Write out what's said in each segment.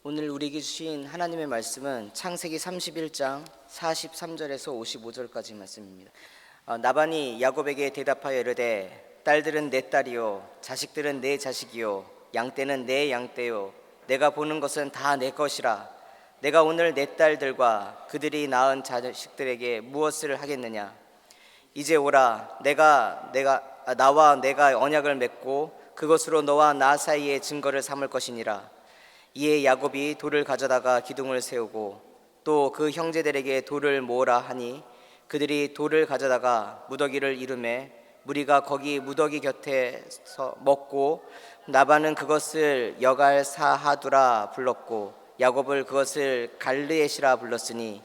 오늘 우리에게 주신 하나님의 말씀은 창세기 31장 43절에서 55절까지 말씀입니다. 나반이 야곱에게 대답하여 이르되 딸들은 내 딸이요 자식들은 내 자식이요 양떼는 내 양떼요 내가 보는 것은 다 내 것이라. 내가 오늘 내 딸들과 그들이 낳은 자식들에게 무엇을 하겠느냐. 이제 오라. 나와 내가 언약을 맺고 그것으로 너와 나 사이에 증거를 삼을 것이니라. 이에 야곱이 돌을 가져다가 기둥을 세우고 또 그 형제들에게 돌을 모으라 하니 그들이 돌을 가져다가 무더기를 이루매 무리가 거기 무더기 곁에서 먹고 나반은 그것을 여갈사하두라 불렀고 야곱을 그것을 갈르엣이라 불렀으니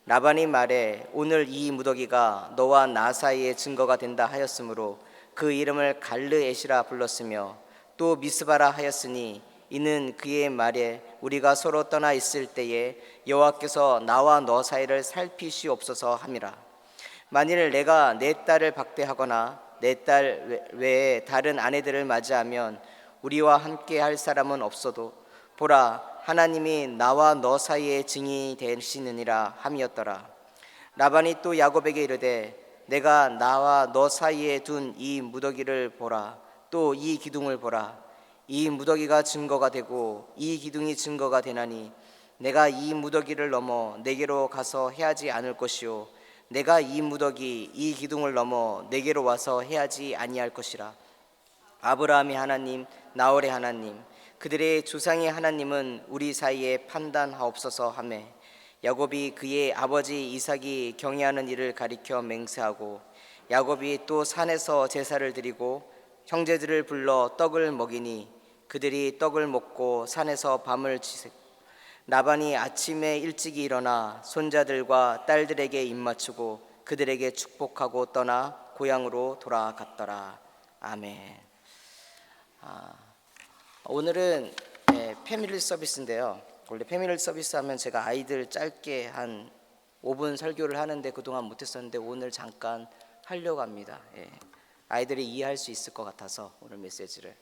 라반이 말해 오늘 이 무더기가 너와 나 사이의 증거가 된다 하였으므로 그 이름을 갈르엣이라 불렀으며 또 미스바라 하였으니 이는 그의 말에 우리가 서로 떠나 있을 때에 여호와께서 나와 너 사이를 살피시옵소서 함이라. 만일 내가 내 딸을 박대하거나 내 딸 외에 다른 아내들을 맞이하면 우리와 함께 할 사람은 없어도 보라 하나님이 나와 너 사이에 증인이 되시느니라 함이었더라. 라반이 또 야곱에게 이르되 내가 나와 너 사이에 둔 이 무더기를 보라. 또 이 기둥을 보라. 이 무더기가 증거가 되고 이 기둥이 증거가 되나니 내가 이 무더기를 넘어 내게로 가서 해하지 않을 것이요 내가 이 무더기 이 기둥을 넘어 내게로 와서 해하지 아니할 것이라. 아브라함의 하나님 나홀의 하나님 그들의 조상의 하나님은 우리 사이에 판단하옵소서 하매 야곱이 그의 아버지 이삭이 경외하는 일을 가리켜 맹세하고 야곱이 또 산에서 제사를 드리고 형제들을 불러 떡을 먹이니 그들이 떡을 먹고 산에서 밤을 지새고 라반이 아침에 일찍이 일어나 손자들과 딸들에게 입맞추고 그들에게 축복하고 떠나 고향으로 돌아갔더라. 아멘. 오늘은 패밀리 서비스인데요. 원래 패밀리 서비스 하면 제가 아이들 짧게 한 5분 설교를 하는데 그동안 못했었는데 오늘 잠깐 하려고 합니다. 아이들이 이해할 수 있을 것 같아서 오늘 메시지를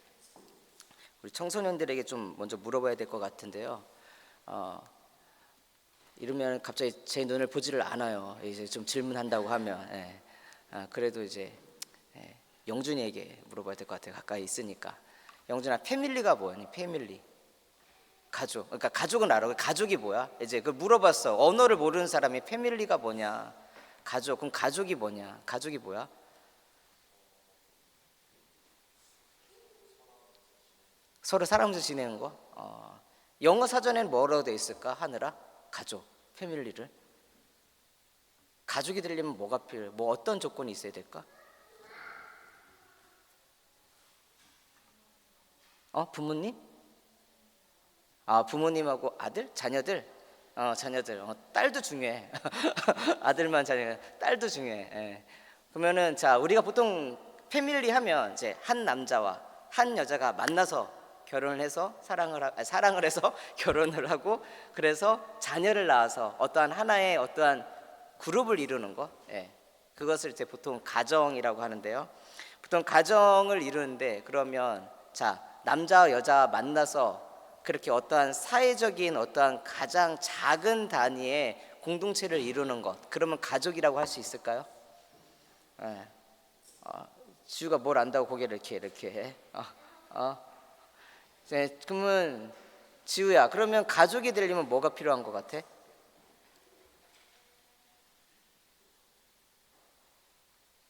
우리 청소년들에게 좀 먼저 물어봐야 될 것 같은데요. 이러면 갑자기 제 눈을 보지를 않아요. 이제 좀 질문한다고 하면 그래도 이제 영준이에게 물어봐야 될 것 같아요. 가까이 있으니까. 영준아, 패밀리가 뭐야? 패밀리 가족. 그러니까 가족은 알아. 가족이 뭐야? 이제 그 물어봤어. 언어를 모르는 사람이 패밀리가 뭐냐? 가족. 그럼 가족이 뭐냐? 가족이 뭐야? 서로 사랑하면서 지내는 거. 영어 사전에는 뭐라고 되어 있을까? 하느라 가족, 패밀리를. 가족이 되려면 뭐가 필요해? 뭐 어떤 조건이 있어야 될까? 부모님? 부모님하고 아들, 자녀들. 자녀들. 딸도 중요해. 아들만 자녀, 딸도 중요해. 그러면은 자, 우리가 보통 패밀리 하면 이제 한 남자와 한 여자가 만나서 결혼을 해서 사랑을 해서 결혼을 하고 그래서 자녀를 낳아서 어떠한 하나의 어떠한 그룹을 이루는 거, 그것을 이제 보통 가정이라고 하는데요. 보통 가정을 이루는데 그러면 자 남자와 여자 만나서 그렇게 어떠한 사회적인 어떠한 가장 작은 단위의 공동체를 이루는 것, 그러면 가족이라고 할 수 있을까요? 지우가 뭘 안다고 고개를 이렇게 해? 그러면 지우야, 그러면 가족이 되려면 뭐가 필요한 것 같아?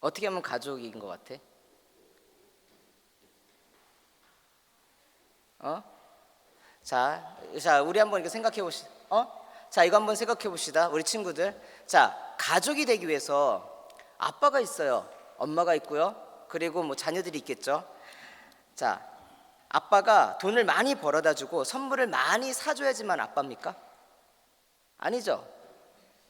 어떻게 하면 가족인 것 같아? 자, 우리 한번 이렇게 생각해 봅시다. 자, 이거 한번 생각해 봅시다. 우리 친구들. 자, 가족이 되기 위해서 아빠가 있어요. 엄마가 있고요. 그리고 뭐 자녀들이 있겠죠. 자, 아빠가 돈을 많이 벌어다 주고 선물을 많이 사줘야지만 아빠입니까? 아니죠.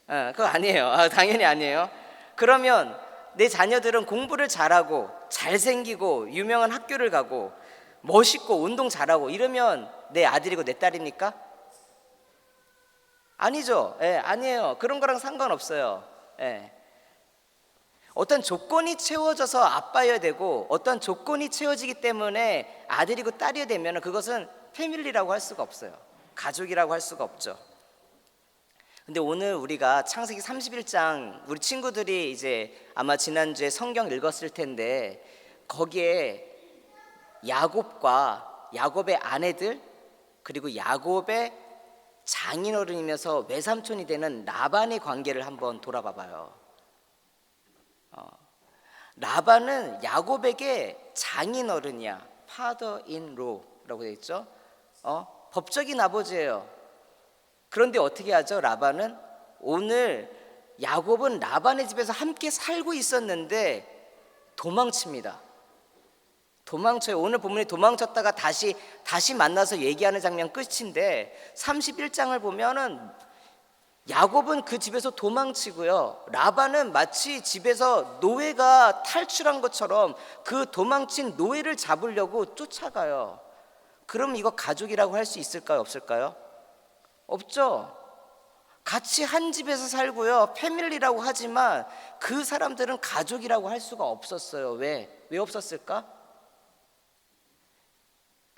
그거 아니에요. 당연히 아니에요. 그러면 내 자녀들은 공부를 잘하고 잘생기고 유명한 학교를 가고 멋있고 운동 잘하고 이러면 내 아들이고 내 딸입니까? 아니죠. 아니에요. 그런 거랑 상관없어요. 어떤 조건이 채워져서 아빠여야 되고 어떤 조건이 채워지기 때문에 아들이고 딸이 되면 그것은 패밀리라고 할 수가 없어요. 가족이라고 할 수가 없죠. 근데 오늘 우리가 창세기 31장 우리 친구들이 이제 아마 지난주에 성경 읽었을 텐데 거기에 야곱과 야곱의 아내들 그리고 야곱의 장인어른이면서 외삼촌이 되는 라반의 관계를 한번 돌아봐 봐요. 라반은 야곱에게 장인어른이야. father in law라고 되어 있죠. 법적인 아버지예요. 그런데 어떻게 하죠? 라반은 오늘 야곱은 라반의 집에서 함께 살고 있었는데 도망칩니다. 도망쳐요. 오늘 본문에 도망쳤다가 다시 만나서 얘기하는 장면 끝인데 31장을 보면은 야곱은 그 집에서 도망치고요. 라반은 마치 집에서 노예가 탈출한 것처럼 그 도망친 노예를 잡으려고 쫓아가요. 그럼 이거 가족이라고 할 수 있을까요? 없을까요? 없죠. 같이 한 집에서 살고요. 패밀리라고 하지만 그 사람들은 가족이라고 할 수가 없었어요. 왜 없었을까?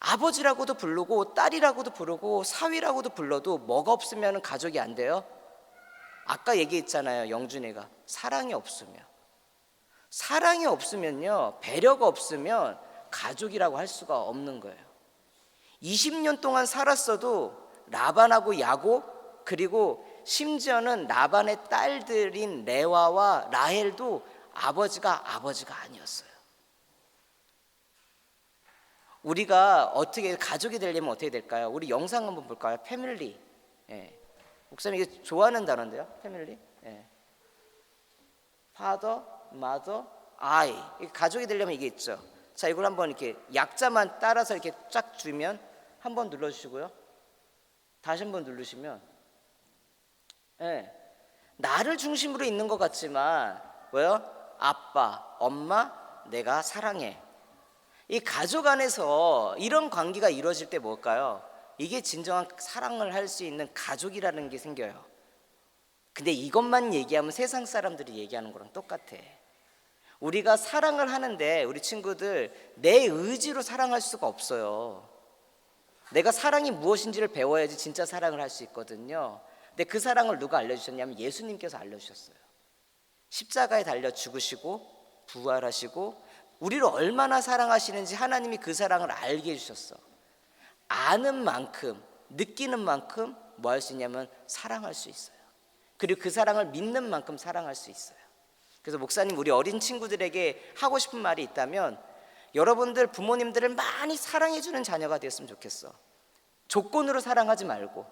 아버지라고도 부르고 딸이라고도 부르고 사위라고도 불러도 뭐가 없으면 가족이 안 돼요? 아까 얘기했잖아요. 영준이가 사랑이 없으면요, 배려가 없으면 가족이라고 할 수가 없는 거예요. 20년 동안 살았어도 라반하고 야곱 그리고 심지어는 라반의 딸들인 레와와 라헬도 아버지가 아니었어요. 우리가 어떻게 가족이 되려면 어떻게 될까요? 우리 영상 한번 볼까요? 패밀리. 목사님 이게 좋아하는 단어인데요. 패밀리. father, mother, I. 가족이 되려면 이게 있죠. 자, 이걸 한번 이렇게 약자만 따라서 이렇게 쫙 주면 한번 눌러주시고요. 다시 한번 누르시면 나를 중심으로 있는 것 같지만 뭐요? 아빠, 엄마, 내가 사랑해. 이 가족 안에서 이런 관계가 이루어질 때 뭘까요? 이게 진정한 사랑을 할 수 있는 가족이라는 게 생겨요. 근데 이것만 얘기하면 세상 사람들이 얘기하는 거랑 똑같아. 우리가 사랑을 하는데 우리 친구들 내 의지로 사랑할 수가 없어요. 내가 사랑이 무엇인지를 배워야지 진짜 사랑을 할 수 있거든요. 근데 그 사랑을 누가 알려주셨냐면 예수님께서 알려주셨어요. 십자가에 달려 죽으시고 부활하시고 우리를 얼마나 사랑하시는지 하나님이 그 사랑을 알게 해주셨어. 아는 만큼 느끼는 만큼 뭐 할 수 있냐면 사랑할 수 있어요. 그리고 그 사랑을 믿는 만큼 사랑할 수 있어요. 그래서 목사님 우리 어린 친구들에게 하고 싶은 말이 있다면 여러분들 부모님들을 많이 사랑해주는 자녀가 되었으면 좋겠어. 조건으로 사랑하지 말고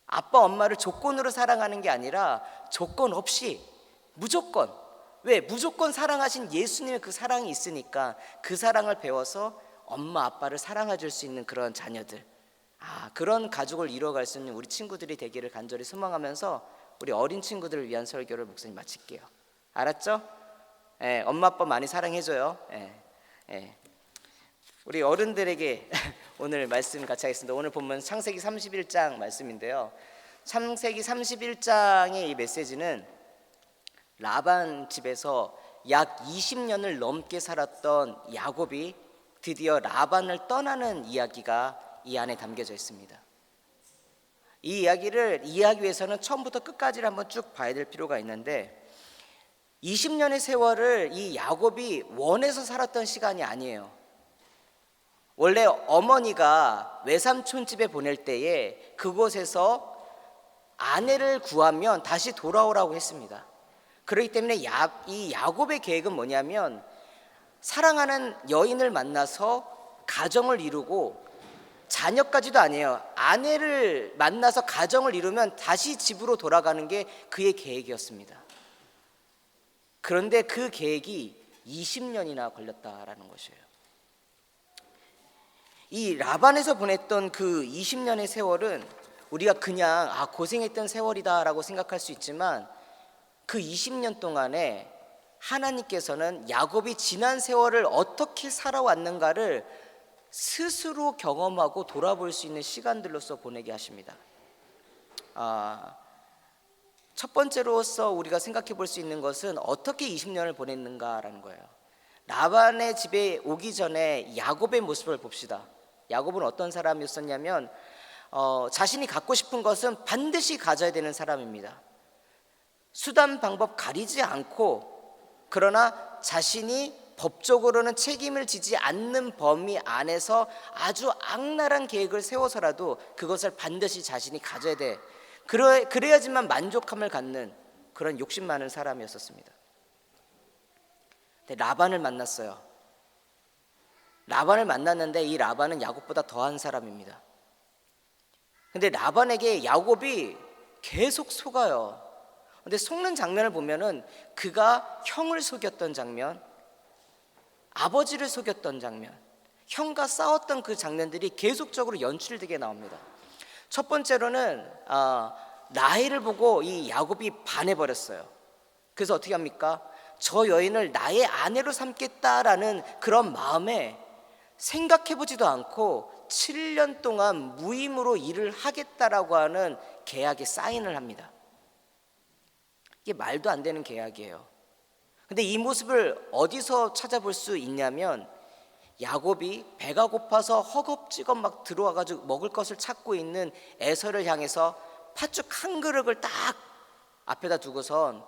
아빠 엄마를 조건으로 사랑하는 게 아니라 조건 없이 무조건. 왜? 무조건 사랑하신 예수님의 그 사랑이 있으니까 그 사랑을 배워서 엄마 아빠를 사랑해 줄 수 있는 그런 자녀들, 그런 가족을 이루어갈 수 있는 우리 친구들이 되기를 간절히 소망하면서 우리 어린 친구들을 위한 설교를 목사님 마칠게요. 알았죠? 엄마 아빠 많이 사랑해줘요. 우리 어른들에게 오늘 말씀 같이 하겠습니다. 오늘 본문 창세기 31장 말씀인데요. 창세기 31장의 이 메시지는 라반 집에서 약 20년을 넘게 살았던 야곱이 드디어 라반을 떠나는 이야기가 이 안에 담겨져 있습니다. 이 이야기를 이해하기 위해서는 처음부터 끝까지를 한번 쭉 봐야 될 필요가 있는데 20년의 세월을 이 야곱이 원해서 살았던 시간이 아니에요. 원래 어머니가 외삼촌 집에 보낼 때에 그곳에서 아내를 구하면 다시 돌아오라고 했습니다. 그렇기 때문에 이 야곱의 계획은 뭐냐면 사랑하는 여인을 만나서 가정을 이루고 자녀까지도 아니에요. 아내를 만나서 가정을 이루면 다시 집으로 돌아가는 게 그의 계획이었습니다. 그런데 그 계획이 20년이나 걸렸다라는 것이에요. 이 라반에서 보냈던 그 20년의 세월은 우리가 그냥 고생했던 세월이다라고 생각할 수 있지만 그 20년 동안에 하나님께서는 야곱이 지난 세월을 어떻게 살아왔는가를 스스로 경험하고 돌아볼 수 있는 시간들로서 보내게 하십니다. 첫 번째로서 우리가 생각해 볼 수 있는 것은 어떻게 20년을 보냈는가라는 거예요. 라반의 집에 오기 전에 야곱의 모습을 봅시다. 야곱은 어떤 사람이었었냐면 자신이 갖고 싶은 것은 반드시 가져야 되는 사람입니다. 수단 방법 가리지 않고, 그러나 자신이 법적으로는 책임을 지지 않는 범위 안에서 아주 악랄한 계획을 세워서라도 그것을 반드시 자신이 가져야 돼. 그래야지만 만족함을 갖는 그런 욕심 많은 사람이었습니다. 근데 라반을 만났어요. 라반을 만났는데 이 라반은 야곱보다 더한 사람입니다. 근데 라반에게 야곱이 계속 속아요. 근데 속는 장면을 보면은 그가 형을 속였던 장면, 아버지를 속였던 장면, 형과 싸웠던 그 장면들이 계속적으로 연출되게 나옵니다. 첫 번째로는 라헬을 보고 이 야곱이 반해버렸어요. 그래서 어떻게 합니까? 저 여인을 나의 아내로 삼겠다라는 그런 마음에 생각해보지도 않고 7년 동안 무임으로 일을 하겠다라고 하는 계약에 사인을 합니다. 이게 말도 안 되는 계약이에요. 근데 이 모습을 어디서 찾아볼 수 있냐면, 야곱이 배가 고파서 허겁지겁 막 들어와가지고 먹을 것을 찾고 있는 에서를 향해서 팥죽 한 그릇을 딱 앞에다 두고선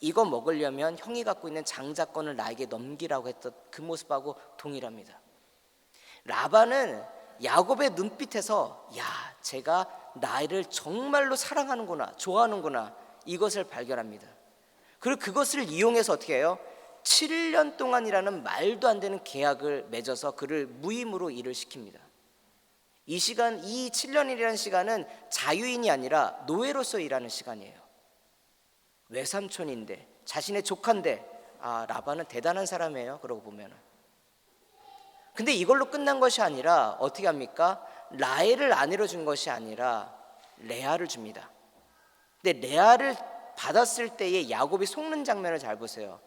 이거 먹으려면 형이 갖고 있는 장자권을 나에게 넘기라고 했던 그 모습하고 동일합니다. 라반은 야곱의 눈빛에서 야, 제가 나를 정말로 사랑하는구나, 좋아하는구나, 이것을 발견합니다. 그리고 그것을 이용해서 어떻게 해요? 7년 동안이라는 말도 안 되는 계약을 맺어서 그를 무임으로 일을 시킵니다. 이 7년이라는 시간은 자유인이 아니라 노예로서 일하는 시간이에요. 외삼촌인데, 자신의 조카인데, 라반은 대단한 사람이에요, 그러고 보면은. 근데 이걸로 끝난 것이 아니라 어떻게 합니까? 라헬을 아내로 준 것이 아니라 레아를 줍니다. 근데 레아를 받았을 때의 야곱이 속는 장면을 잘 보세요.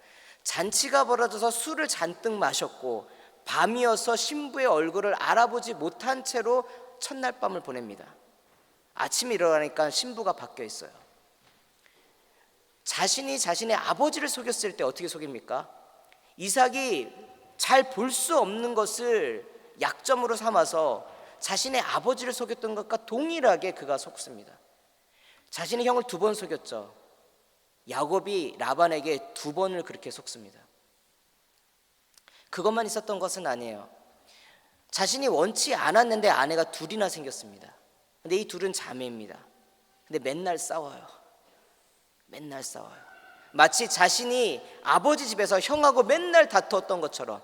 잔치가 벌어져서 술을 잔뜩 마셨고 밤이어서 신부의 얼굴을 알아보지 못한 채로 첫날 밤을 보냅니다. 아침에 일어나니까 신부가 바뀌어 있어요. 자신이 자신의 아버지를 속였을 때 어떻게 속입니까? 이삭이 잘 볼 수 없는 것을 약점으로 삼아서 자신의 아버지를 속였던 것과 동일하게 그가 속습니다. 자신의 형을 2번 속였죠. 야곱이 라반에게 2번을 그렇게 속습니다. 그것만 있었던 것은 아니에요. 자신이 원치 않았는데 아내가 2이나 생겼습니다. 근데 이 2은 자매입니다. 근데 맨날 싸워요. 맨날 싸워요. 마치 자신이 아버지 집에서 형하고 맨날 다투었던 것처럼,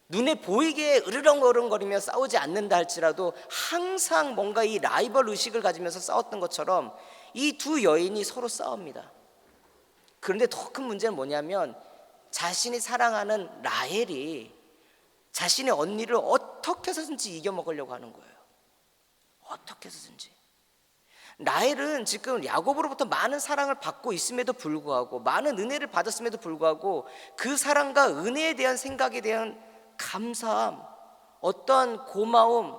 눈에 보이게 으르렁으렁거리며 싸우지 않는다 할지라도 항상 뭔가 이 라이벌 의식을 가지면서 싸웠던 것처럼 이 2 여인이 서로 싸웁니다. 그런데 더 큰 문제는 뭐냐면, 자신이 사랑하는 라헬이 자신의 언니를 어떻게 해서든지 이겨먹으려고 하는 거예요. 어떻게 해서든지. 라헬은 지금 야곱으로부터 많은 사랑을 받고 있음에도 불구하고, 많은 은혜를 받았음에도 불구하고, 그 사랑과 은혜에 대한 생각에 대한 감사함, 어떤 고마움,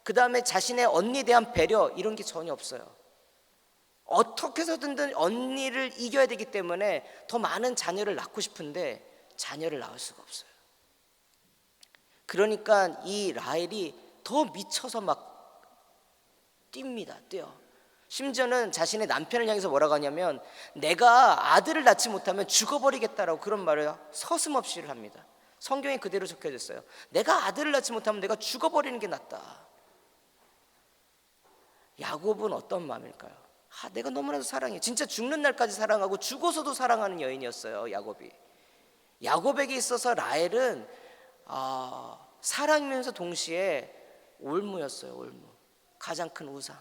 그 다음에 자신의 언니에 대한 배려, 이런 게 전혀 없어요. 어떻게 해서든 언니를 이겨야 되기 때문에 더 많은 자녀를 낳고 싶은데 자녀를 낳을 수가 없어요. 그러니까 이 라헬이 더 미쳐서 막 뜁니다. 뛰어. 심지어는 자신의 남편을 향해서 뭐라고 하냐면, 내가 아들을 낳지 못하면 죽어버리겠다라고 그런 말을 서슴없이를 합니다. 성경에 그대로 적혀져 있어요. 내가 아들을 낳지 못하면 내가 죽어버리는 게 낫다. 야곱은 어떤 마음일까요? 내가 너무나도 사랑해. 진짜 죽는 날까지 사랑하고 죽어서도 사랑하는 여인이었어요, 야곱이. 야곱에게 있어서 라헬은 사랑이면서 동시에 올무였어요. 올무. 가장 큰 우상.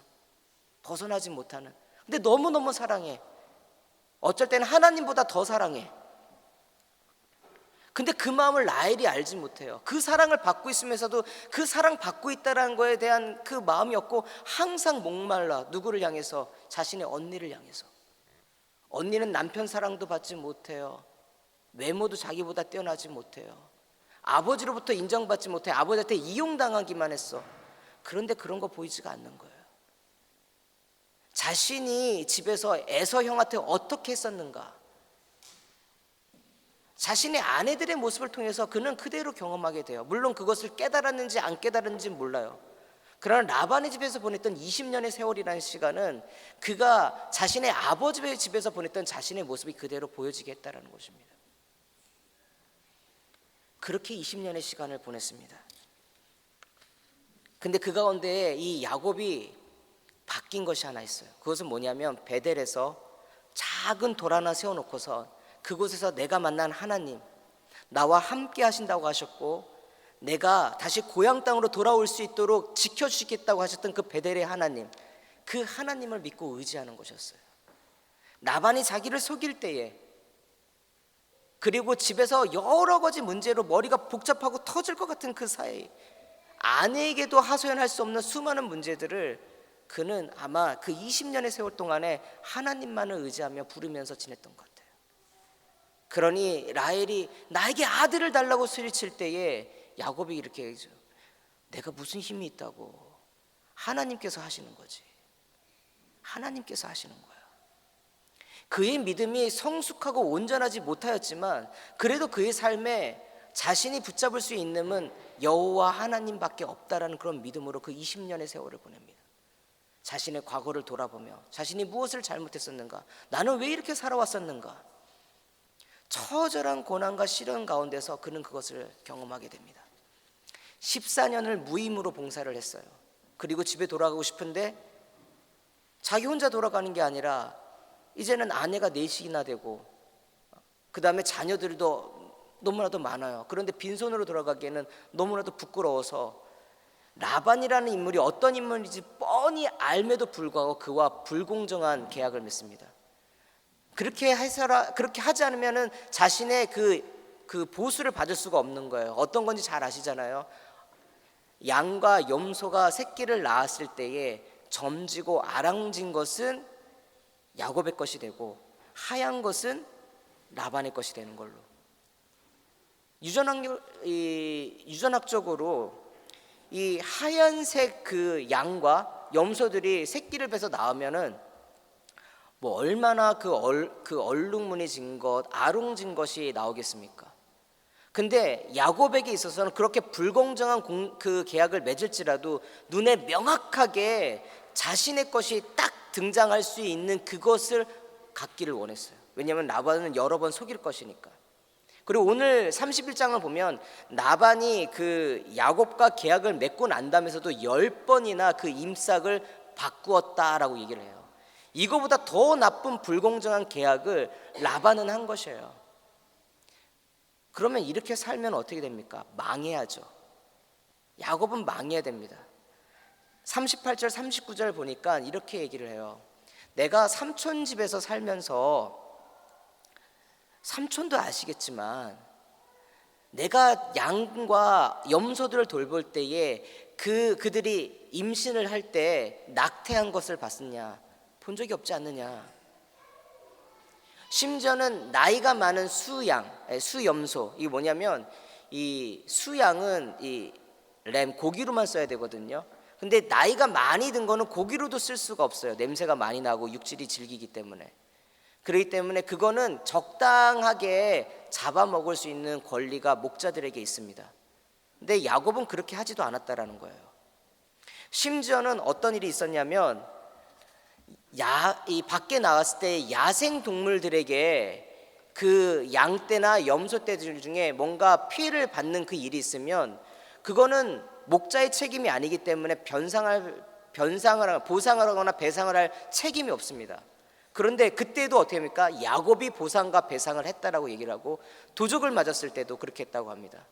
벗어나지 못하는. 근데 너무너무 사랑해. 어쩔 때는 하나님보다 더 사랑해. 근데 그 마음을 라헬이 알지 못해요. 그 사랑을 받고 있으면서도 그 사랑 받고 있다는 거에 대한 그 마음이 없고, 항상 목말라. 누구를 향해서? 자신의 언니를 향해서. 언니는 남편 사랑도 받지 못해요. 외모도 자기보다 뛰어나지 못해요. 아버지로부터 인정받지 못해. 아버지한테 이용당하기만 했어. 그런데 그런 거 보이지가 않는 거예요. 자신이 집에서 에서 형한테 어떻게 했었는가, 자신의 아내들의 모습을 통해서 그는 그대로 경험하게 돼요. 물론 그것을 깨달았는지 안 깨달았는지 몰라요. 그러나 라반의 집에서 보냈던 20년의 세월이라는 시간은 그가 자신의 아버지의 집에서 보냈던 자신의 모습이 그대로 보여지게 했다는 것입니다. 그렇게 20년의 시간을 보냈습니다. 근데 그 가운데 이 야곱이 바뀐 것이 하나 있어요. 그것은 뭐냐면 베델에서 작은 돌 하나 세워놓고서 그곳에서 내가 만난 하나님, 나와 함께 하신다고 하셨고 내가 다시 고향 땅으로 돌아올 수 있도록 지켜주시겠다고 하셨던 그 베델의 하나님, 그 하나님을 믿고 의지하는 것이었어요. 라반이 자기를 속일 때에, 그리고 집에서 여러 가지 문제로 머리가 복잡하고 터질 것 같은 그 사이, 아내에게도 하소연할 수 없는 수많은 문제들을 그는 아마 그 20년의 세월 동안에 하나님만을 의지하며 부르면서 지냈던 것 같아요. 그러니 라헬이 나에게 아들을 달라고 소리칠 때에 야곱이 이렇게 얘기죠. 내가 무슨 힘이 있다고. 하나님께서 하시는 거지. 하나님께서 하시는 거야. 그의 믿음이 성숙하고 온전하지 못하였지만 그래도 그의 삶에 자신이 붙잡을 수 있는 여호와 하나님밖에 없다라는 그런 믿음으로 그 20년의 세월을 보냅니다. 자신의 과거를 돌아보며 자신이 무엇을 잘못했었는가, 나는 왜 이렇게 살아왔었는가, 처절한 고난과 시련 가운데서 그는 그것을 경험하게 됩니다. 14년을 무임으로 봉사를 했어요. 그리고 집에 돌아가고 싶은데 자기 혼자 돌아가는 게 아니라 이제는 아내가 넷이나 되고 그 다음에 자녀들도 너무나도 많아요. 그런데 빈손으로 돌아가기에는 너무나도 부끄러워서 라반이라는 인물이 어떤 인물인지 뻔히 알매도 불구하고 그와 불공정한 계약을 맺습니다. 그렇게 하지 않으면은 자신의 그 보수를 받을 수가 없는 거예요. 어떤 건지 잘 아시잖아요. 양과 염소가 새끼를 낳았을 때에 점지고 아랑진 것은 야곱의 것이 되고 하얀 것은 라반의 것이 되는 걸로. 유전학적으로 이 하얀색 그 양과 염소들이 새끼를 빼서 낳으면은 뭐 얼마나 그 얼룩무늬진 것, 아롱진 것이 나오겠습니까? 근데 야곱에게 있어서는 그렇게 불공정한 그 계약을 맺을지라도 눈에 명확하게 자신의 것이 딱 등장할 수 있는 그것을 갖기를 원했어요. 왜냐하면 라반은 여러 번 속일 것이니까. 그리고 오늘 31장을 보면 라반이 그 야곱과 계약을 맺고 난 다음에서도 10번이나 그 임삭을 바꾸었다라고 얘기를 해요. 이거보다 더 나쁜 불공정한 계약을 라반은 한 것이에요. 그러면 이렇게 살면 어떻게 됩니까? 망해야죠. 야곱은 망해야 됩니다. 38절 39절 보니까 이렇게 얘기를 해요. 내가 삼촌 집에서 살면서, 삼촌도 아시겠지만 내가 양과 염소들을 돌볼 때에 그들이 임신을 할 때 낙태한 것을 봤느냐? 본 적이 없지 않느냐? 심지어는 나이가 많은 수염소, 이게 뭐냐면 이 수양은 이 램 고기로만 써야 되거든요. 근데 나이가 많이 든 거는 고기로도 쓸 수가 없어요. 냄새가 많이 나고 육질이 질기기 때문에. 그렇기 때문에 그거는 적당하게 잡아먹을 수 있는 권리가 목자들에게 있습니다. 근데 야곱은 그렇게 하지도 않았다라는 거예요. 심지어는 어떤 일이 있었냐면 이 밖에 나왔을 때 야생 동물들에게 그 양떼나 염소떼들 중에 뭔가 피해를 받는 그 일이 있으면 그거는 목자의 책임이 아니기 때문에 보상을 하거나 배상을 할 책임이 없습니다. 그런데 그때도 어떻게 합니까? 야곱이 보상과 배상을 했다라고 얘기를 하고 도적을 맞았을 때도 그렇게 했다고 합니다.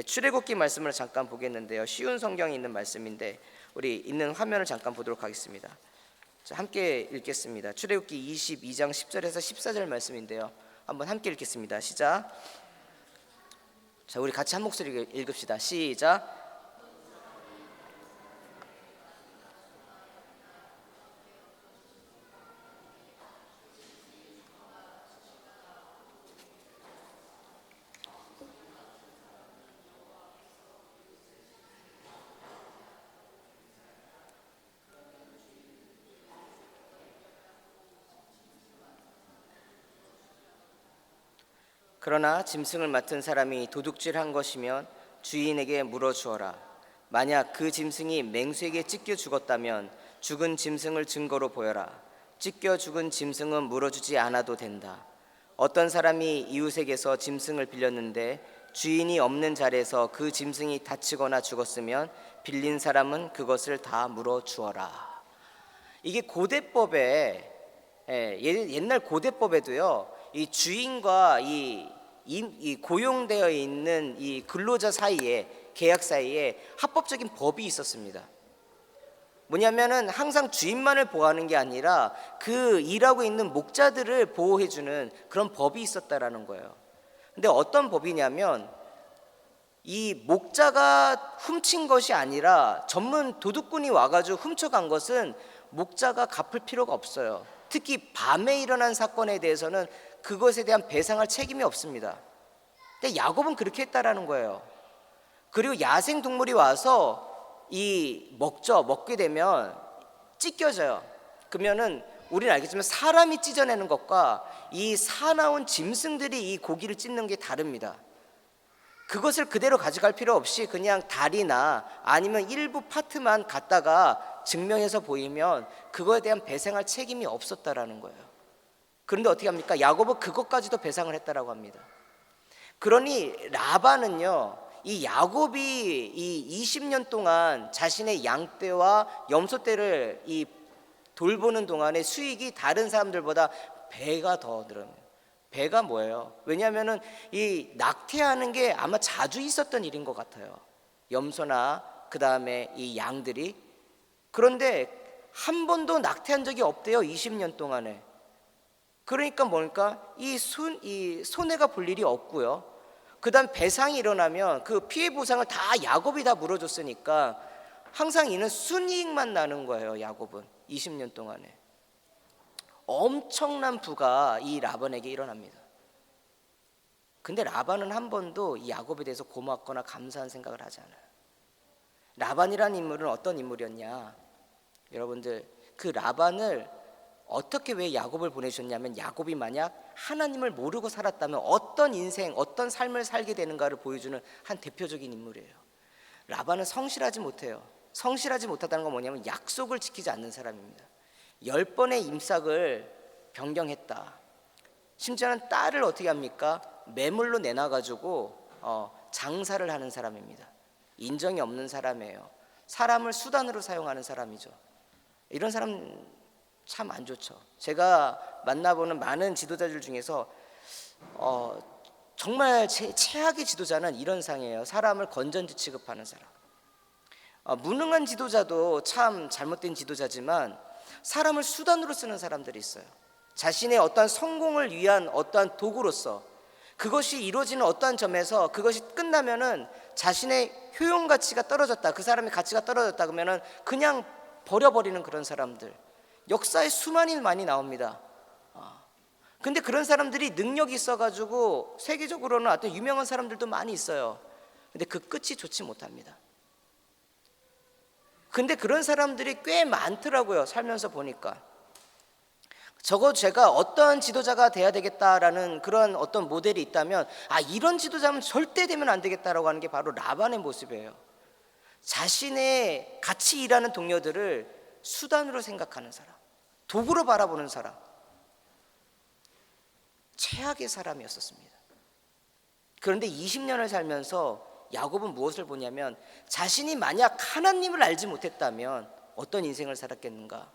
출애굽기 말씀을 잠깐 보겠는데요. 쉬운 성경에 있는 말씀인데 우리 있는 화면을 잠깐 보도록 하겠습니다. 자, 함께 읽겠습니다. 출애굽기 22장 10절에서 14절 말씀인데요. 한번 함께 읽겠습니다. 시작. 자, 우리 같이 한 목소리 읽읍시다. 시작. 그러나 짐승을 맡은 사람이 도둑질한 것이면 주인에게 물어주어라. 만약 그 짐승이 맹수에게 찢겨 죽었다면 죽은 짐승을 증거로 보여라. 찢겨 죽은 짐승은 물어주지 않아도 된다. 어떤 사람이 이웃에게서 짐승을 빌렸는데 주인이 없는 자리에서 그 짐승이 다치거나 죽었으면 빌린 사람은 그것을 다 물어주어라. 이게 고대법에, 옛날 고대법에도요, 이 주인과 이 고용되어 있는 이 근로자 사이에, 계약 사이에 합법적인 법이 있었습니다. 뭐냐면은 항상 주인만을 보호하는 게 아니라 그 일하고 있는 목자들을 보호해주는 그런 법이 있었다라는 거예요. 근데 어떤 법이냐면, 이 목자가 훔친 것이 아니라 전문 도둑꾼이 와가지고 훔쳐간 것은 목자가 갚을 필요가 없어요. 특히 밤에 일어난 사건에 대해서는 그것에 대한 배상할 책임이 없습니다. 근데 야곱은 그렇게 했다라는 거예요. 그리고 야생 동물이 와서 먹게 되면 찢겨져요. 그러면은 우리는 알겠지만 사람이 찢어내는 것과 이 사나운 짐승들이 이 고기를 찢는 게 다릅니다. 그것을 그대로 가져갈 필요 없이 그냥 다리나 아니면 일부 파트만 갖다가 증명해서 보이면 그거에 대한 배상할 책임이 없었다라는 거예요. 그런데 어떻게 합니까? 야곱은 그것까지도 배상을 했다라고 합니다. 그러니 라반은요, 이 야곱이 이 20년 동안 자신의 양떼와 염소떼를 돌보는 동안의 수익이 다른 사람들보다 배가 더 늘어납니다. 배가 뭐예요? 왜냐하면은 이 낙태하는 게 아마 자주 있었던 일인 것 같아요. 염소나 그 다음에 이 양들이. 그런데 한 번도 낙태한 적이 없대요, 20년 동안에. 그러니까 뭘까? 이 손해가 볼 일이 없고요. 그 다음 배상이 일어나면 그 피해 보상을 다 야곱이 다 물어줬으니까 항상 이는 순이익만 나는 거예요. 야곱은 20년 동안에 엄청난 부가 이 라반에게 일어납니다. 근데 라반은 한 번도 이 야곱에 대해서 고맙거나 감사한 생각을 하지 않아요. 라반이라는 인물은 어떤 인물이었냐? 여러분들, 그 라반을 어떻게 왜 야곱을 보내셨냐면, 야곱이 만약 하나님을 모르고 살았다면 어떤 인생, 어떤 삶을 살게 되는가를 보여주는 한 대표적인 인물이에요. 라반은 성실하지 못해요. 성실하지 못하다는 건 뭐냐면 약속을 지키지 않는 사람입니다. 10번의 임삭을 변경했다. 심지어는 딸을 어떻게 합니까? 매물로 내놔가지고 장사를 하는 사람입니다. 인정이 없는 사람이에요. 사람을 수단으로 사용하는 사람이죠. 이런 사람 참 안 좋죠. 제가 만나보는 많은 지도자들 중에서 정말 최악의 지도자는 이런 상이에요. 사람을 건전지 취급하는 사람. 무능한 지도자도 참 잘못된 지도자지만 사람을 수단으로 쓰는 사람들이 있어요. 자신의 어떠한 성공을 위한 어떠한 도구로서, 그것이 이루어지는 어떠한 점에서 그것이 끝나면은 자신의 효용 가치가 떨어졌다, 그 사람의 가치가 떨어졌다 그러면은 그냥 버려버리는 그런 사람들, 역사에 수많이 많이 나옵니다. 근데 그런 사람들이 능력이 있어가지고 세계적으로는 어떤 유명한 사람들도 많이 있어요. 근데 그 끝이 좋지 못합니다. 근데 그런 사람들이 꽤 많더라고요. 살면서 보니까. 제가 어떤 지도자가 돼야 되겠다라는 그런 어떤 모델이 있다면, 이런 지도자면 절대 되면 안 되겠다라고 하는 게 바로 라반의 모습이에요. 자신의 같이 일하는 동료들을 수단으로 생각하는 사람, 도구로 바라보는 사람, 최악의 사람이었었습니다. 그런데 20년을 살면서 야곱은 무엇을 보냐면, 자신이 만약 하나님을 알지 못했다면 어떤 인생을 살았겠는가?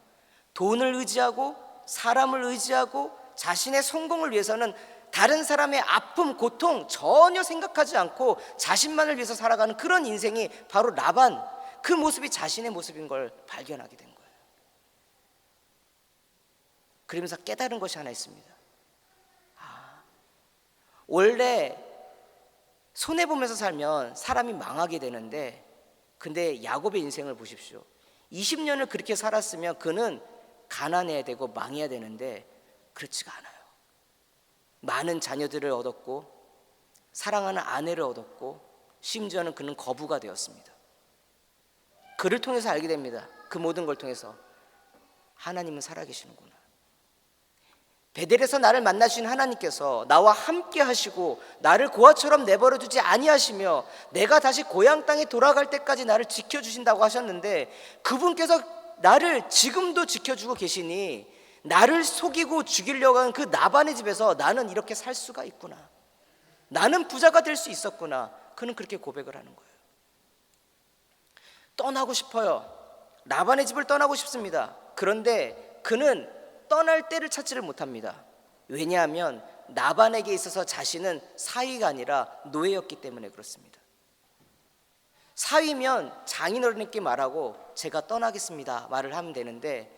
돈을 의지하고 사람을 의지하고 자신의 성공을 위해서는 다른 사람의 아픔, 고통 전혀 생각하지 않고 자신만을 위해서 살아가는 그런 인생이 바로 라반, 그 모습이 자신의 모습인 걸 발견하게 된 거예요. 그러면서 깨달은 것이 하나 있습니다. 원래 손해보면서 살면 사람이 망하게 되는데, 근데 야곱의 인생을 보십시오. 20년을 그렇게 살았으면 그는 가난해야 되고 망해야 되는데 그렇지가 않아요. 많은 자녀들을 얻었고 사랑하는 아내를 얻었고 심지어는 그는 거부가 되었습니다. 그를 통해서 알게 됩니다. 그 모든 걸 통해서 하나님은 살아계시는구나. 베델에서 나를 만나신 하나님께서 나와 함께 하시고 나를 고아처럼 내버려 두지 아니하시며 내가 다시 고향 땅에 돌아갈 때까지 나를 지켜주신다고 하셨는데, 그분께서 나를 지금도 지켜주고 계시니 나를 속이고 죽이려고 하는 그 나반의 집에서 나는 이렇게 살 수가 있구나, 나는 부자가 될 수 있었구나. 그는 그렇게 고백을 하는 거예요. 떠나고 싶어요. 라반의 집을 떠나고 싶습니다. 그런데 그는 떠날 때를 찾지를 못합니다. 왜냐하면 라반에게 있어서 자신은 사위가 아니라 노예였기 때문에 그렇습니다. 사위면 장인어른께 말하고 제가 떠나겠습니다 말을 하면 되는데,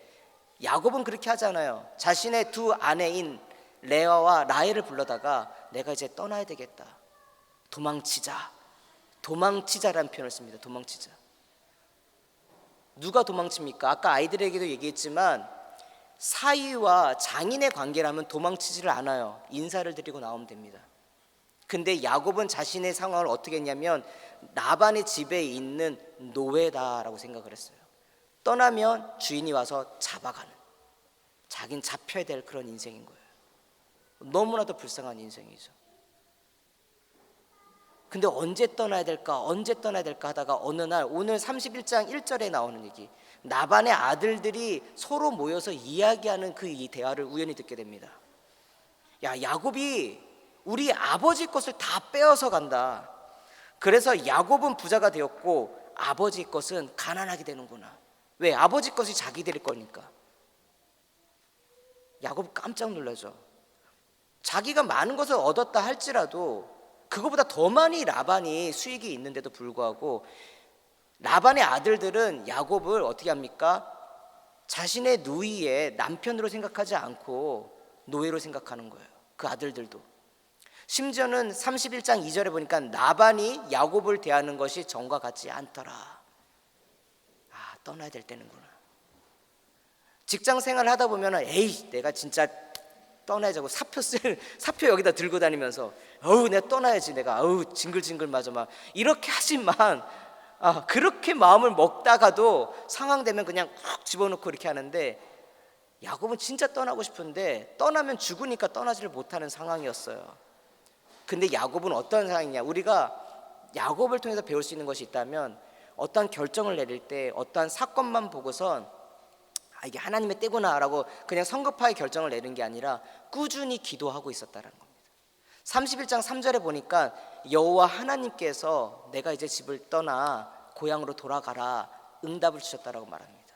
야곱은 그렇게 하잖아요. 자신의 두 아내인 레아와 라헬을 불러다가 내가 이제 떠나야 되겠다, 도망치자라는 표현을 씁니다. 도망치자. 누가 도망칩니까? 아까 아이들에게도 얘기했지만 사위와 장인의 관계라면 도망치지를 않아요. 인사를 드리고 나오면 됩니다. 근데 야곱은 자신의 상황을 어떻게 했냐면 라반의 집에 있는 노예다라고 생각을 했어요. 떠나면 주인이 와서 잡아가는, 자긴 잡혀야 될 그런 인생인 거예요. 너무나도 불쌍한 인생이죠. 근데 언제 떠나야 될까 하다가 어느 날, 오늘 31장 1절에 나오는 얘기, 나반의 아들들이 서로 모여서 이야기하는 그 이 대화를 우연히 듣게 됩니다. 야, 야곱이 우리 아버지 것을 다 빼앗아 간다. 그래서 야곱은 부자가 되었고 아버지 것은 가난하게 되는구나. 왜? 아버지 것이 자기들일 거니까. 야곱 깜짝 놀라죠. 자기가 많은 것을 얻었다 할지라도 그거보다 더 많이 라반이 수익이 있는데도 불구하고 라반의 아들들은 야곱을 어떻게 합니까? 자신의 누이의 남편으로 생각하지 않고 노예로 생각하는 거예요. 그 아들들도. 심지어는 31장 2절에 보니까 라반이 야곱을 대하는 것이 전과 같지 않더라. 아, 떠나야 될 때는구나. 직장 생활을 하다 보면 에이, 내가 진짜 떠나야자고 사표 여기다 들고 다니면서 내가 떠나야지, 내가 징글징글 맞아 막 이렇게 하지만, 그렇게 마음을 먹다가도 상황 되면 그냥 훅 집어넣고 이렇게 하는데, 야곱은 진짜 떠나고 싶은데 떠나면 죽으니까 떠나지를 못하는 상황이었어요. 근데 야곱은 어떤 상황이냐, 우리가 야곱을 통해서 배울 수 있는 것이 있다면 어떠한 결정을 내릴 때 어떠한 사건만 보고선 이게 하나님의 때구나 라고 그냥 성급하게 결정을 내는 게 아니라 꾸준히 기도하고 있었다는 겁니다. 31장 3절에 보니까 여호와 하나님께서 내가 이제 집을 떠나 고향으로 돌아가라 응답을 주셨다라고 말합니다.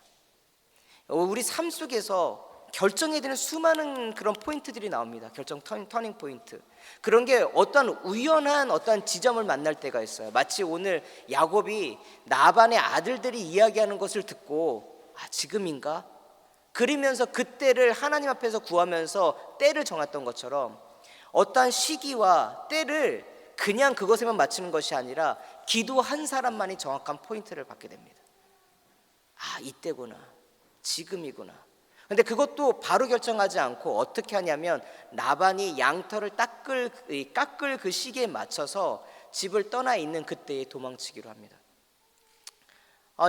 우리 삶 속에서 결정해야 되는 수많은 그런 포인트들이 나옵니다. 결정 터닝 포인트. 그런 게 어떤 우연한 어떤 지점을 만날 때가 있어요. 마치 오늘 야곱이 나반의 아들들이 이야기하는 것을 듣고 지금인가? 그러면서 그때를 하나님 앞에서 구하면서 때를 정했던 것처럼 어떠한 시기와 때를 그냥 그것에만 맞추는 것이 아니라 기도한 사람만이 정확한 포인트를 받게 됩니다. 이때구나, 지금이구나. 근데 그것도 바로 결정하지 않고 어떻게 하냐면 나반이 양털을 깎을 그 시기에 맞춰서 집을 떠나 있는 그때에 도망치기로 합니다.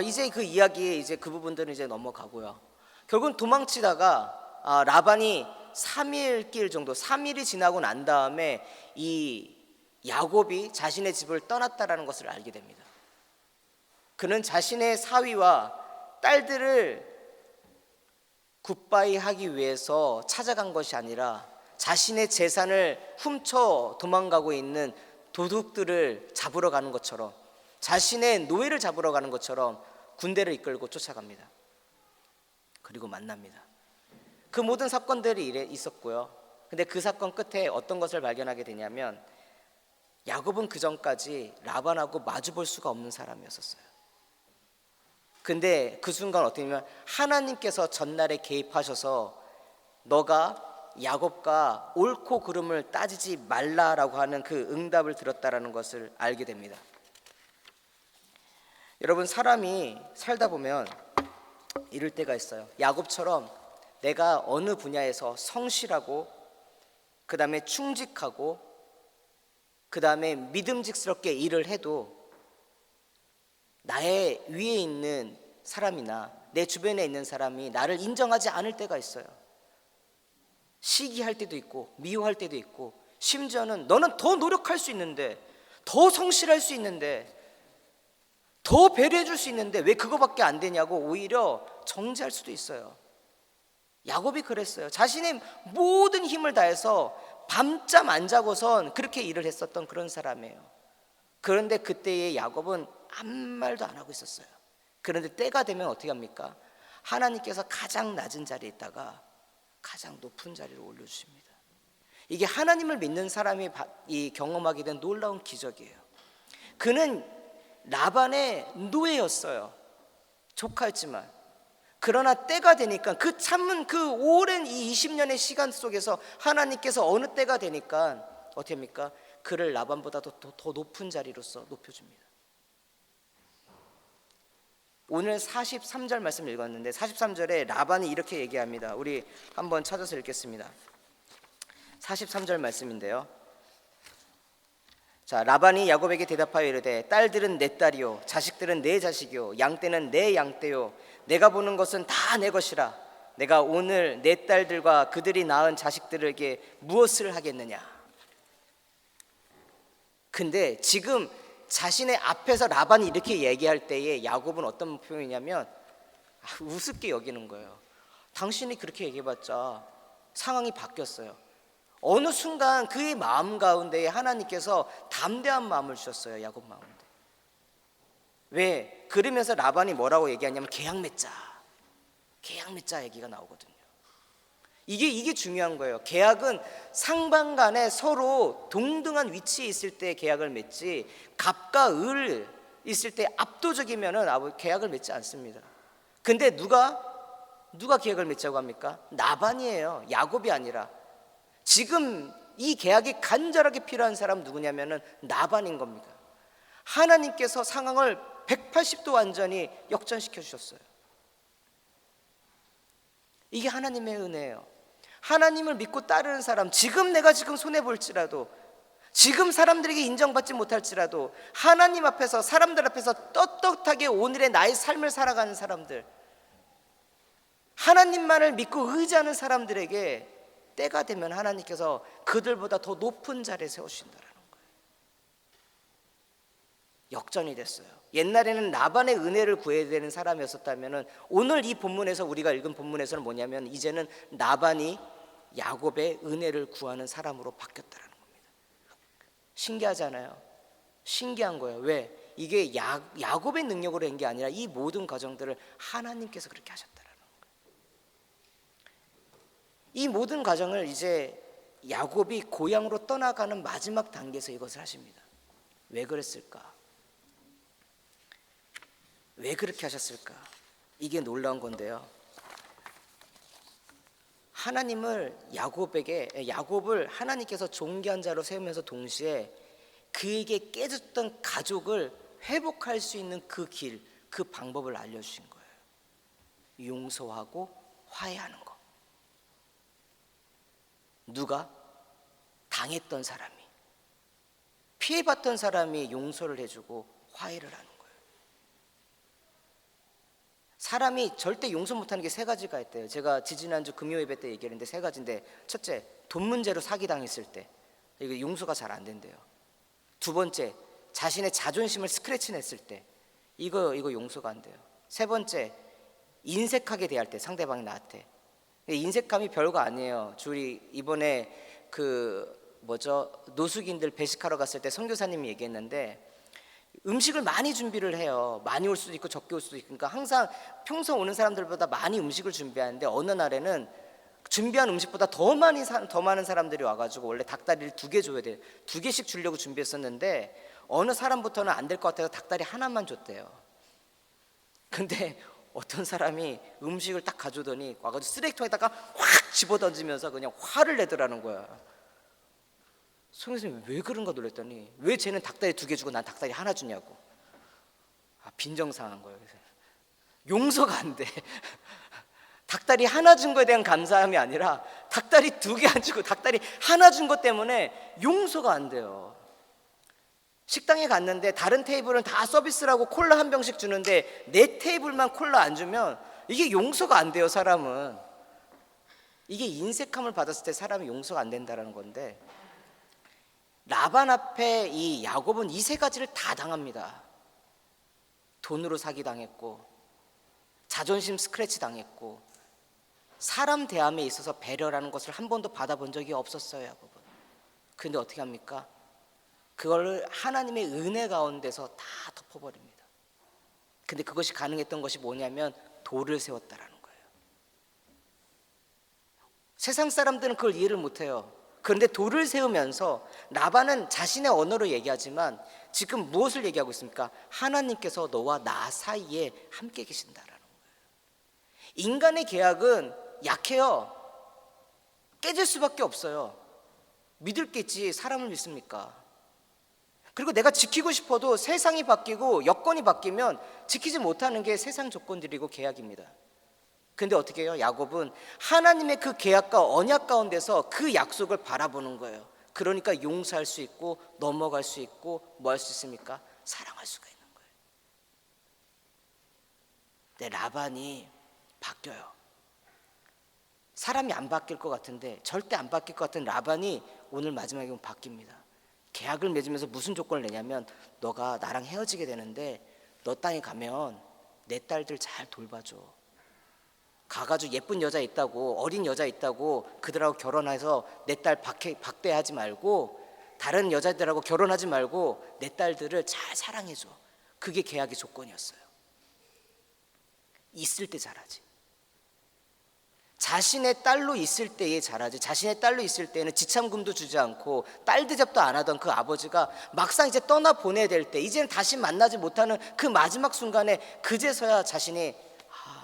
이제 그 이야기에 이제 그 부분들은 이제 넘어가고요. 결국은 도망치다가 라반이 3일 길 정도, 3일이 지나고 난 다음에 이 야곱이 자신의 집을 떠났다라는 것을 알게 됩니다. 그는 자신의 사위와 딸들을 굿바이 하기 위해서 찾아간 것이 아니라 자신의 재산을 훔쳐 도망가고 있는 도둑들을 잡으러 가는 것처럼, 자신의 노예를 잡으러 가는 것처럼 군대를 이끌고 쫓아갑니다. 그리고 만납니다. 그 모든 사건들이 있었고요. 근데 그 사건 끝에 어떤 것을 발견하게 되냐면 야곱은 그 전까지 라반하고 마주 볼 수가 없는 사람이었어요. 근데 그 순간 어떻게 되냐면 하나님께서 전날에 개입하셔서 너가 야곱과 옳고 그름을 따지지 말라라고 하는 그 응답을 들었다라는 것을 알게 됩니다. 여러분, 사람이 살다 보면 이럴 때가 있어요. 야곱처럼 내가 어느 분야에서 성실하고 그 다음에 충직하고 그 다음에 믿음직스럽게 일을 해도 나의 위에 있는 사람이나 내 주변에 있는 사람이 나를 인정하지 않을 때가 있어요. 시기할 때도 있고 미워할 때도 있고, 심지어는 너는 더 노력할 수 있는데, 더 성실할 수 있는데, 더 배려해 줄 수 있는데 왜 그거밖에 안 되냐고 오히려 정죄할 수도 있어요. 야곱이 그랬어요. 자신의 모든 힘을 다해서 밤잠 안 자고선 그렇게 일을 했었던 그런 사람이에요. 그런데 그때의 야곱은 아무 말도 안 하고 있었어요. 그런데 때가 되면 어떻게 합니까? 하나님께서 가장 낮은 자리에 있다가 가장 높은 자리로 올려주십니다. 이게 하나님을 믿는 사람이 경험하게 된 놀라운 기적이에요. 그는 라반의 노예였어요. 조카였지만. 그러나 때가 되니까, 그 참은 그 오랜 이 20년의 시간 속에서 하나님께서 어느 때가 되니까 어떻게 합니까? 그를 라반보다도 더 높은 자리로서 높여줍니다. 오늘 43절 말씀 읽었는데 43절에 라반이 이렇게 얘기합니다. 우리 한번 찾아서 읽겠습니다. 43절 말씀인데요. 자, 라반이 야곱에게 대답하여 이르되 딸들은 내 딸이요 자식들은 내 자식이요 양떼는 내 양떼요 내가 보는 것은 다 내 것이라. 내가 오늘 내 딸들과 그들이 낳은 자식들에게 무엇을 하겠느냐. 근데 지금 자신의 앞에서 라반이 이렇게 얘기할 때에 야곱은 어떤 표현이냐면 우습게 여기는 거예요. 당신이 그렇게 얘기해봤자 상황이 바뀌었어요. 어느 순간 그의 마음 가운데에 하나님께서 담대한 마음을 주셨어요. 야곱 마음인데. 왜? 그러면서 라반이 뭐라고 얘기하냐면 계약 맺자 얘기가 나오거든요. 이게 중요한 거예요. 계약은 상방 간에 서로 동등한 위치에 있을 때 계약을 맺지, 갑과 을 있을 때 압도적이면은 계약을 맺지 않습니다. 근데 누가 계약을 맺자고 합니까? 라반이에요. 야곱이 아니라. 지금 이 계약이 간절하게 필요한 사람 누구냐면은 라반인 겁니다. 하나님께서 상황을 180도 완전히 역전시켜 주셨어요. 이게 하나님의 은혜예요. 하나님을 믿고 따르는 사람, 내가 지금 손해볼지라도, 지금 사람들에게 인정받지 못할지라도 하나님 앞에서, 사람들 앞에서 떳떳하게 오늘의 나의 삶을 살아가는 사람들, 하나님만을 믿고 의지하는 사람들에게 때가 되면 하나님께서 그들보다 더 높은 자리에 세우신다라는 거예요. 역전이 됐어요. 옛날에는 라반의 은혜를 구해야 되는 사람이었었다면 오늘 이 본문에서, 우리가 읽은 본문에서는 뭐냐면 이제는 라반이 야곱의 은혜를 구하는 사람으로 바뀌었다라는 겁니다. 신기하잖아요. 신기한 거예요. 왜? 이게 야곱의 능력으로 한 게 아니라 이 모든 과정들을 하나님께서 그렇게 하셨다라는 거예요. 이 모든 과정을 이제 야곱이 고향으로 떠나가는 마지막 단계에서 이것을 하십니다. 왜 그랬을까? 왜 그렇게 하셨을까? 이게 놀라운 건데요. 야곱을 하나님께서 존귀한 자로 세우면서 동시에 그에게 깨졌던 가족을 회복할 수 있는 그 길, 그 방법을 알려주신 거예요. 용서하고 화해하는 거. 누가? 당했던 사람이, 피해봤던 사람이 용서를 해주고 화해를 하는 거예요. 사람이 절대 용서 못하는 게 세 가지가 있대요. 제가 지지난주 금요 예배 때 얘기했는데 세 가지인데, 첫째, 돈 문제로 사기당했을 때 이거 용서가 잘 안 된대요. 두 번째, 자신의 자존심을 스크래치 냈을 때 이거 용서가 안 돼요. 세 번째, 인색하게 대할 때, 상대방이 나한테. 인색함이 별거 아니에요. 우리 이번에 노숙인들 배식하러 갔을 때 선교사님이 얘기했는데, 음식을 많이 준비를 해요. 많이 올 수도 있고 적게 올 수도 있고. 그러니까 항상 평소 오는 사람들보다 많이 음식을 준비하는데, 어느 날에는 준비한 음식보다 더 많은 사람들이 와가지고 원래 닭다리를 2개 줘야 돼요. 2개씩 주려고 준비했었는데 어느 사람부터는 안 될 것 같아서 닭다리 하나만 줬대요. 근데 어떤 사람이 음식을 딱 가져오더니 와가지고 쓰레기통에다가 확 집어던지면서 그냥 화를 내더라는 거야. 성교사님이 왜 그런가 놀랬더니, 왜 쟤는 닭다리 2개 주고 난 닭다리 하나 주냐고. 빈정상한 거예요. 그래서 용서가 안 돼. 닭다리 하나 준 거에 대한 감사함이 아니라 닭다리 2개 안 주고 닭다리 하나 준 것 때문에 용서가 안 돼요. 식당에 갔는데 다른 테이블은 다 서비스라고 콜라 한 병씩 주는데 내 테이블만 콜라 안 주면 이게 용서가 안 돼요. 사람은 이게 인색함을 받았을 때 사람이 용서가 안 된다는 건데, 라반 앞에 이 야곱은 이 세 가지를 다 당합니다. 돈으로 사기당했고, 자존심 스크래치 당했고, 사람 대함에 있어서 배려라는 것을 한 번도 받아본 적이 없었어요, 야곱은. 그런데 어떻게 합니까? 그걸 하나님의 은혜 가운데서 다 덮어버립니다. 근데 그것이 가능했던 것이 뭐냐면 돌을 세웠다라는 거예요. 세상 사람들은 그걸 이해를 못해요. 그런데 돌을 세우면서 라반은 자신의 언어로 얘기하지만 지금 무엇을 얘기하고 있습니까? 하나님께서 너와 나 사이에 함께 계신다라는 거예요. 인간의 계약은 약해요. 깨질 수밖에 없어요. 믿을 게 있지 사람을 믿습니까? 그리고 내가 지키고 싶어도 세상이 바뀌고 여건이 바뀌면 지키지 못하는 게 세상 조건들이고 계약입니다. 근데 어떻게 해요? 야곱은 하나님의 그 계약과 언약 가운데서 그 약속을 바라보는 거예요. 그러니까 용서할 수 있고 넘어갈 수 있고 뭐 할 수 있습니까? 사랑할 수가 있는 거예요. 근데 라반이 바뀌어요. 사람이 안 바뀔 것 같은데, 절대 안 바뀔 것 같은 라반이 오늘 마지막에 보면 바뀝니다. 계약을 맺으면서 무슨 조건을 내냐면, 너가 나랑 헤어지게 되는데 너 땅에 가면 내 딸들 잘 돌봐줘. 가가지고 예쁜 여자 있다고, 어린 여자 있다고 그들하고 결혼해서 내 딸 박대하지 말고, 다른 여자들하고 결혼하지 말고 내 딸들을 잘 사랑해줘. 그게 계약의 조건이었어요. 있을 때 잘하지. 자신의 딸로 있을 때에 잘하지. 자신의 딸로 있을 때는 지참금도 주지 않고 딸 대접도 안 하던 그 아버지가 막상 이제 떠나 보내야 될 때, 이제는 다시 만나지 못하는 그 마지막 순간에 그제서야 자신이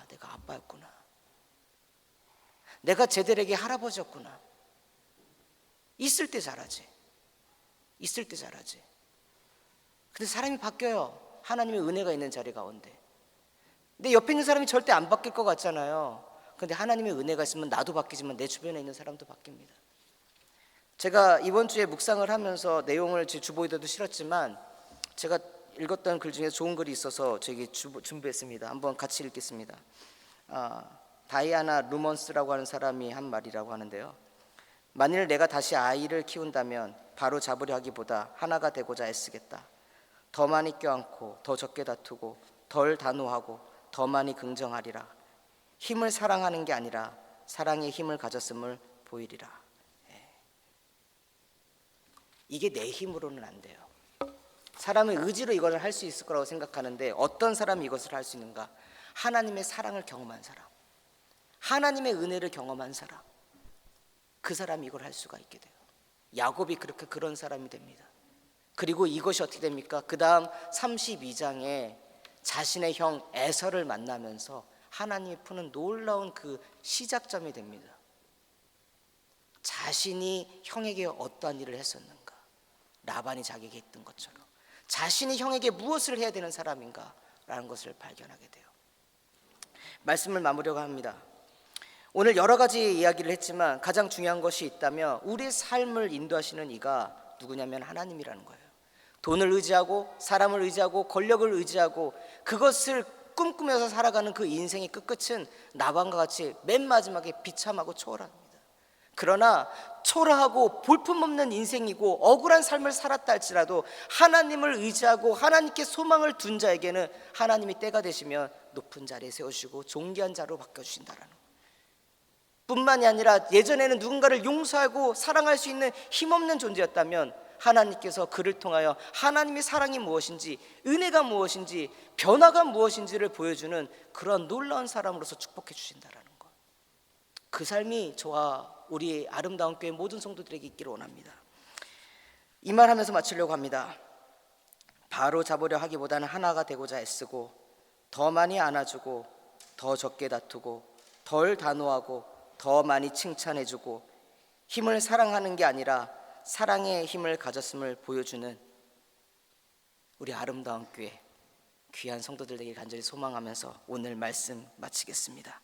내가 아빠였구나, 내가 쟤들에게 할아버지였구나. 있을 때 잘하지. 있을 때 잘하지. 근데 사람이 바뀌어요. 하나님의 은혜가 있는 자리 가운데. 근데 옆에 있는 사람이 절대 안 바뀔 것 같잖아요. 근데 하나님의 은혜가 있으면 나도 바뀌지만 내 주변에 있는 사람도 바뀝니다. 제가 이번 주에 묵상을 하면서 내용을 제 주보에도 실었지만, 제가 읽었던 글 중에 좋은 글이 있어서 저에게 준비했습니다. 한번 같이 읽겠습니다. 다이아나 루먼스라고 하는 사람이 한 말이라고 하는데요. 만일 내가 다시 아이를 키운다면 바로 잡으려 하기보다 하나가 되고자 애쓰겠다. 더 많이 껴안고 더 적게 다투고 덜 단호하고 더 많이 긍정하리라. 힘을 사랑하는 게 아니라 사랑의 힘을 가졌음을 보이리라. 이게 내 힘으로는 안 돼요. 사람의 의지로 이걸 할 수 있을 거라고 생각하는데, 어떤 사람이 이것을 할 수 있는가? 하나님의 사랑을 경험한 사람, 하나님의 은혜를 경험한 사람, 그 사람이 이걸 할 수가 있게 돼요. 야곱이 그렇게 그런 사람이 됩니다. 그리고 이것이 어떻게 됩니까? 그 다음 32장에 자신의 형 에서를 만나면서 하나님이 푸는 놀라운 그 시작점이 됩니다. 자신이 형에게 어떠한 일을 했었는가, 라반이 자기에게 했던 것처럼 자신이 형에게 무엇을 해야 되는 사람인가 라는 것을 발견하게 돼요. 말씀을 마무리하려고 합니다. 오늘 여러 가지 이야기를 했지만 가장 중요한 것이 있다면 우리의 삶을 인도하시는 이가 누구냐면 하나님이라는 거예요. 돈을 의지하고 사람을 의지하고 권력을 의지하고 그것을 꿈꾸면서 살아가는 그 인생의 끝끝은 나반과 같이 맨 마지막에 비참하고 초월합니다. 그러나 초라하고 볼품없는 인생이고 억울한 삶을 살았다 할지라도 하나님을 의지하고 하나님께 소망을 둔 자에게는 하나님이 때가 되시면 높은 자리에 세우시고 존귀한 자로 바꿔주신다라는 것. 뿐만이 아니라 예전에는 누군가를 용서하고 사랑할 수 있는 힘없는 존재였다면 하나님께서 그를 통하여 하나님의 사랑이 무엇인지, 은혜가 무엇인지, 변화가 무엇인지를 보여주는 그런 놀라운 사람으로서 축복해 주신다라는 것. 그 삶이 저와 우리 아름다운 교회 모든 성도들에게 있기를 원합니다. 이 말 하면서 마치려고 합니다. 바로 잡으려 하기보다는 하나가 되고자 애쓰고 더 많이 안아주고 더 적게 다투고 덜 단호하고 더 많이 칭찬해주고 힘을 사랑하는 게 아니라 사랑의 힘을 가졌음을 보여주는 우리 아름다운 교회, 귀한 성도들 되길 간절히 소망하면서 오늘 말씀 마치겠습니다.